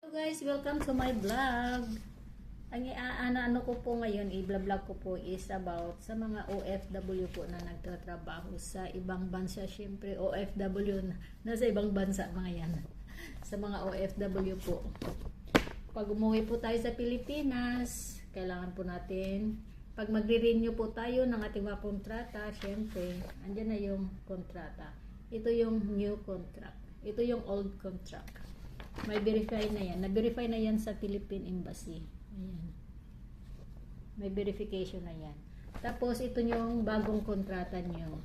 So guys, welcome to my vlog. Ang ano ko po ngayon, i-vlog ko po is about sa mga OFW po na nagtatrabaho sa ibang bansa. Syempre, OFW nasa ibang bansa mga yan. Sa mga OFW po. Pag umuwi po tayo sa Pilipinas, kailangan po natin, pag magre-renew po tayo ng ating mga kontrata, syempre, andyan na yung kontrata. Ito yung new contract. Ito yung old contract. May verify na yan. Na-verify na yan sa Philippine Embassy. Ayan. May verification na yan. Tapos, ito yung bagong kontrata nyo.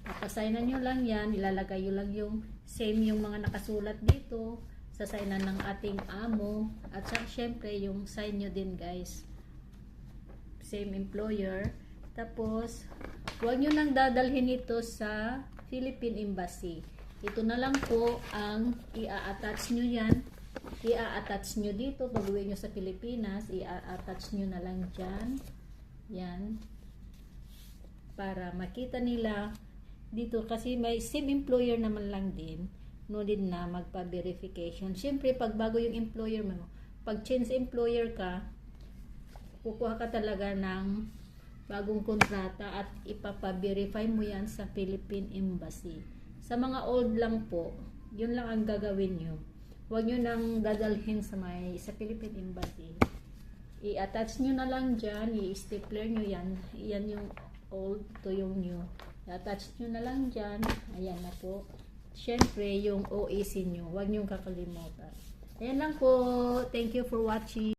Papasignan nyo lang yan. Ilalagay nyo lang yung same yung mga nakasulat dito. Sasaynan ng ating amo. At syempre, yung sign nyo din guys. Same employer. Tapos, huwag nyo nang dadalhin ito sa Philippine Embassy. Ito na lang po ang i-attach nyo yan. I-attach nyo dito. Pag uwi nyo sa Pilipinas, i-attach nyo na lang dyan. Yan. Para makita nila dito. Kasi may same employer naman lang din. No din na magpa-verification. Siyempre, pag bago yung employer mo, pag change employer ka, kukuha ka talaga ng bagong kontrata at ipapa-verify mo yan sa Philippine Embassy. Sa mga old lang po, yun lang ang gagawin nyo. Huwag nyo nang dadalhin sa Philippine Embassy. I-attach nyo na lang dyan, i-stapler nyo yan. Yan yung old, to yung new. I-attach nyo na lang dyan. Ayan na po. Siyempre, yung OAC nyo, huwag nyo kakalimutan. Ayan lang po. Thank you for watching.